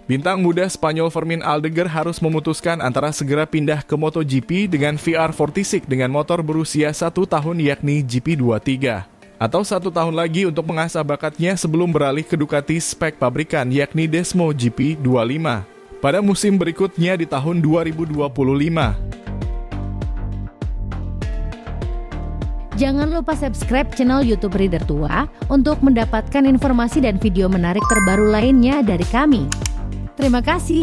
Bintang muda Spanyol Fermín Aldeguer harus memutuskan antara segera pindah ke MotoGP dengan VR46 dengan motor berusia 1 tahun yakni GP23. Atau 1 tahun lagi untuk mengasah bakatnya sebelum beralih ke Ducati spek pabrikan yakni Desmo GP25 pada musim berikutnya di tahun 2025. Jangan lupa subscribe channel YouTube Rider Tua untuk mendapatkan informasi dan video menarik terbaru lainnya dari kami. Terima kasih.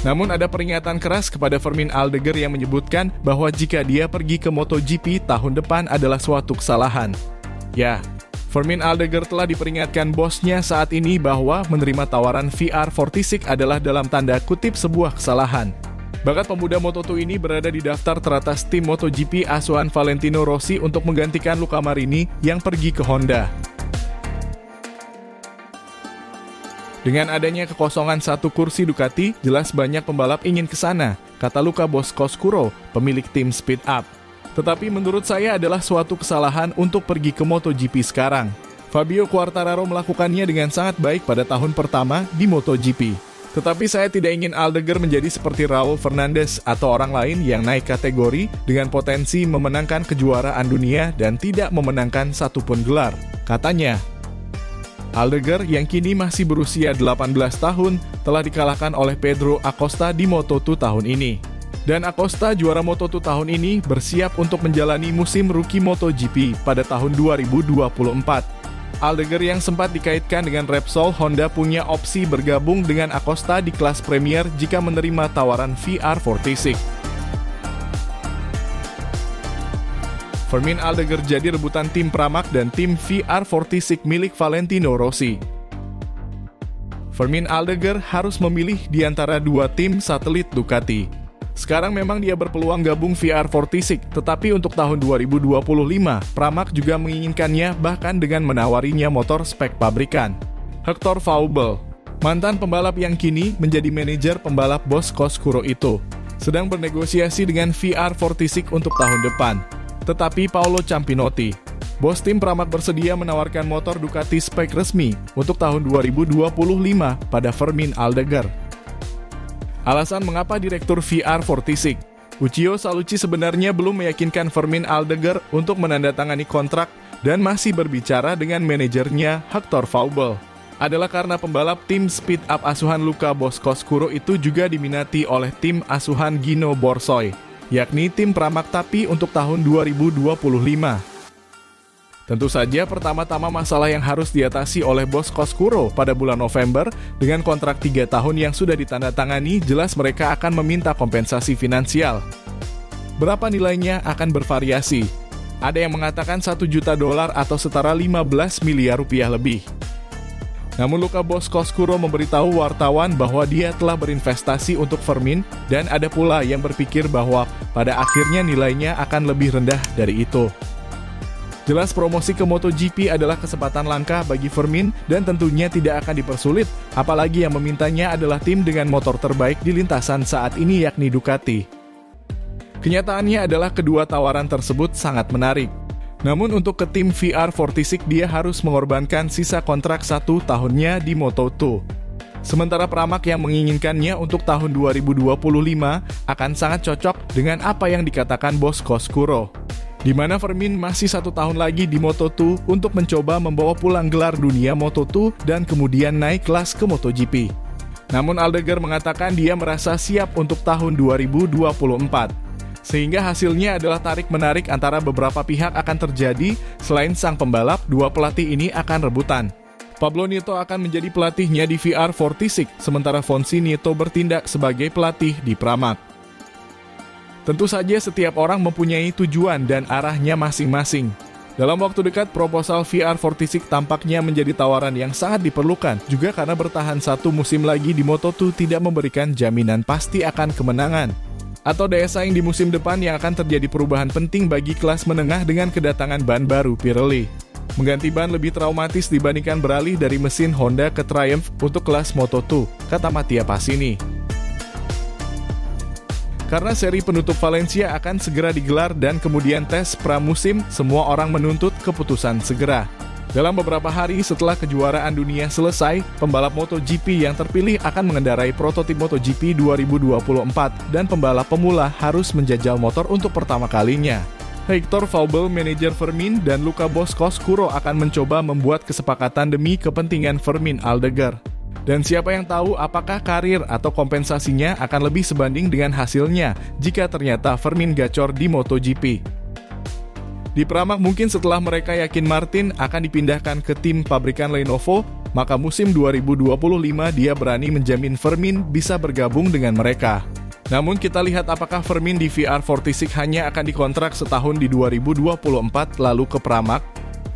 Namun ada peringatan keras kepada Fermín Aldeguer yang menyebutkan bahwa jika dia pergi ke MotoGP tahun depan adalah suatu kesalahan. Ya, Fermín Aldeguer telah diperingatkan bosnya saat ini bahwa menerima tawaran VR46 adalah dalam tanda kutip sebuah kesalahan. Bakat pemuda Moto2 ini berada di daftar teratas tim MotoGP asuhan Valentino Rossi untuk menggantikan Luca Marini yang pergi ke Honda. Dengan adanya kekosongan satu kursi Ducati, jelas banyak pembalap ingin ke sana, kata Luca Boscoscuro, pemilik tim Speed Up. Tetapi menurut saya adalah suatu kesalahan untuk pergi ke MotoGP sekarang. Fabio Quartararo melakukannya dengan sangat baik pada tahun pertama di MotoGP. Tetapi saya tidak ingin Aldeguer menjadi seperti Raul Fernandez atau orang lain yang naik kategori dengan potensi memenangkan kejuaraan dunia dan tidak memenangkan satupun gelar, katanya. Aldeguer yang kini masih berusia 18 tahun telah dikalahkan oleh Pedro Acosta di Moto2 tahun ini. Dan Acosta juara Moto2 tahun ini bersiap untuk menjalani musim rookie MotoGP pada tahun 2024. Aldeguer yang sempat dikaitkan dengan Repsol Honda punya opsi bergabung dengan Acosta di kelas Premier jika menerima tawaran VR46. Fermín Aldeguer jadi rebutan tim Pramac dan tim VR46 milik Valentino Rossi. Fermín Aldeguer harus memilih di antara dua tim satelit Ducati. Sekarang memang dia berpeluang gabung VR46, tetapi untuk tahun 2025, Pramac juga menginginkannya bahkan dengan menawarinya motor spek pabrikan. Hector Faubel, mantan pembalap yang kini menjadi manajer pembalap Boscoscuro itu, sedang bernegosiasi dengan VR46 untuk tahun depan. Tetapi Paolo Campinotti, bos tim Pramac bersedia menawarkan motor Ducati spek resmi untuk tahun 2025 pada Fermín Aldeguer. Alasan mengapa direktur VR46, Uchiyo Salucci sebenarnya belum meyakinkan Fermín Aldeguer untuk menandatangani kontrak dan masih berbicara dengan manajernya Hector Faubel, adalah karena pembalap tim Speed Up asuhan Luca Boscoscuro itu juga diminati oleh tim asuhan Gino Borsoy, yakni tim Pramac tapi untuk tahun 2025. Tentu saja pertama-tama masalah yang harus diatasi oleh Boscoscuro pada bulan November dengan kontrak 3 tahun yang sudah ditandatangani, jelas mereka akan meminta kompensasi finansial. Berapa nilainya akan bervariasi. Ada yang mengatakan $1 juta atau setara 15 miliar rupiah lebih. Namun Luca Boscoscuro memberitahu wartawan bahwa dia telah berinvestasi untuk Fermín dan ada pula yang berpikir bahwa pada akhirnya nilainya akan lebih rendah dari itu. Jelas promosi ke MotoGP adalah kesempatan langka bagi Fermín dan tentunya tidak akan dipersulit, apalagi yang memintanya adalah tim dengan motor terbaik di lintasan saat ini yakni Ducati. Kenyataannya adalah kedua tawaran tersebut sangat menarik. Namun untuk ke tim VR46 dia harus mengorbankan sisa kontrak 1 tahunnya di Moto2. Sementara Pramac yang menginginkannya untuk tahun 2025 akan sangat cocok dengan apa yang dikatakan Boscoscuro, di mana Fermín masih 1 tahun lagi di Moto2 untuk mencoba membawa pulang gelar dunia Moto2 dan kemudian naik kelas ke MotoGP. Namun Aldeguer mengatakan dia merasa siap untuk tahun 2024. Sehingga hasilnya adalah tarik-menarik antara beberapa pihak akan terjadi. Selain sang pembalap, dua pelatih ini akan rebutan. Pablo Nieto akan menjadi pelatihnya di VR46, sementara Fonsi Nieto bertindak sebagai pelatih di Pramac. Tentu saja setiap orang mempunyai tujuan dan arahnya masing-masing. Dalam waktu dekat, proposal VR46 tampaknya menjadi tawaran yang sangat diperlukan, juga karena bertahan 1 musim lagi di Moto2 tidak memberikan jaminan pasti akan kemenangan. Atau daya saing di musim depan yang akan terjadi perubahan penting bagi kelas menengah dengan kedatangan ban baru Pirelli. Mengganti ban lebih traumatis dibandingkan beralih dari mesin Honda ke Triumph untuk kelas Moto2, kata Mattia Pasini. Karena seri penutup Valencia akan segera digelar dan kemudian tes pramusim, semua orang menuntut keputusan segera. Dalam beberapa hari setelah kejuaraan dunia selesai, pembalap MotoGP yang terpilih akan mengendarai prototip MotoGP 2024 dan pembalap pemula harus menjajal motor untuk pertama kalinya. Hector Faubel, manajer Fermin, dan Luca Boscoscuro akan mencoba membuat kesepakatan demi kepentingan Fermin Aldeguer. Dan siapa yang tahu apakah karir atau kompensasinya akan lebih sebanding dengan hasilnya jika ternyata Fermin gacor di MotoGP. Di Pramac mungkin setelah mereka yakin Martin akan dipindahkan ke tim pabrikan Lenovo, maka musim 2025 dia berani menjamin Fermin bisa bergabung dengan mereka. Namun kita lihat apakah Fermin di VR46 hanya akan dikontrak setahun di 2024 lalu ke Pramac.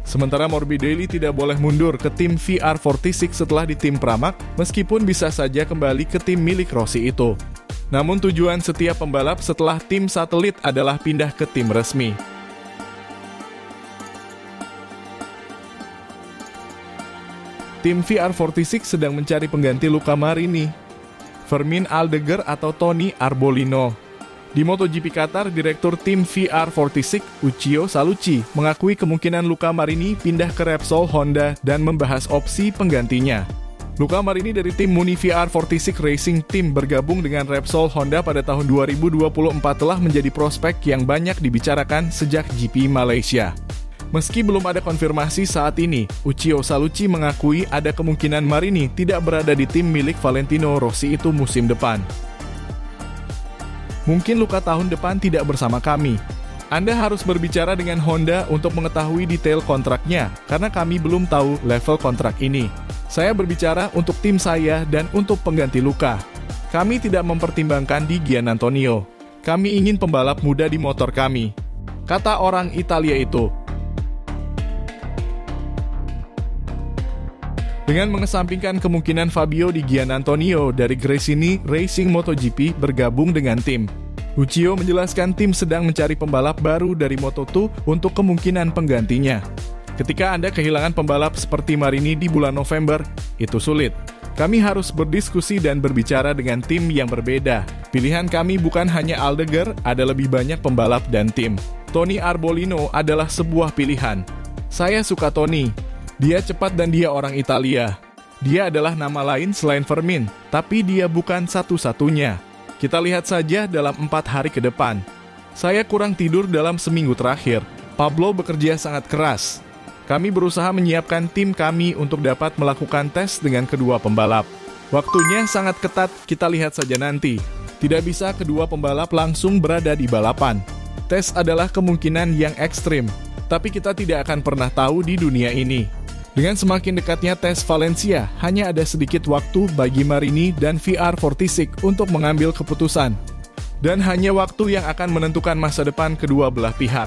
Sementara Morbidelli tidak boleh mundur ke tim VR46 setelah di tim Pramac, meskipun bisa saja kembali ke tim milik Rossi itu. Namun tujuan setiap pembalap setelah tim satelit adalah pindah ke tim resmi. Tim VR46 sedang mencari pengganti Luca Marini, Fermin Aldeguer atau Tony Arbolino. Di MotoGP Qatar, Direktur tim VR46, Uchiyo Salucci, mengakui kemungkinan Luca Marini pindah ke Repsol Honda dan membahas opsi penggantinya. Luca Marini dari tim Muni VR46 Racing Team bergabung dengan Repsol Honda pada tahun 2024 telah menjadi prospek yang banyak dibicarakan sejak GP Malaysia. Meski belum ada konfirmasi saat ini, Uchiyo Salucci mengakui ada kemungkinan Marini tidak berada di tim milik Valentino Rossi itu musim depan. Mungkin Luca tahun depan tidak bersama kami. Anda harus berbicara dengan Honda untuk mengetahui detail kontraknya, karena kami belum tahu level kontrak ini. Saya berbicara untuk tim saya dan untuk pengganti Luca. Kami tidak mempertimbangkan di Gianantonio. Kami ingin pembalap muda di motor kami, kata orang Italia itu. Dengan mengesampingkan kemungkinan Fabio Di Gianantonio dari Gresini Racing MotoGP bergabung dengan tim, Uchiyo menjelaskan tim sedang mencari pembalap baru dari Moto2 untuk kemungkinan penggantinya. Ketika Anda kehilangan pembalap seperti Marini di bulan November, itu sulit. Kami harus berdiskusi dan berbicara dengan tim yang berbeda. Pilihan kami bukan hanya Aldeguer, ada lebih banyak pembalap dan tim. Tony Arbolino adalah sebuah pilihan. Saya suka Tony. Dia cepat dan dia orang Italia. Dia adalah nama lain selain Fermin, tapi dia bukan satu-satunya. Kita lihat saja dalam 4 hari ke depan. Saya kurang tidur dalam seminggu terakhir. Pablo bekerja sangat keras. Kami berusaha menyiapkan tim kami untuk dapat melakukan tes dengan kedua pembalap. Waktunya sangat ketat, kita lihat saja nanti. Tidak bisa kedua pembalap langsung berada di balapan. Tes adalah kemungkinan yang ekstrim, tapi kita tidak akan pernah tahu di dunia ini. Dengan semakin dekatnya tes Valencia, hanya ada sedikit waktu bagi Marini dan VR46 untuk mengambil keputusan. Dan hanya waktu yang akan menentukan masa depan kedua belah pihak.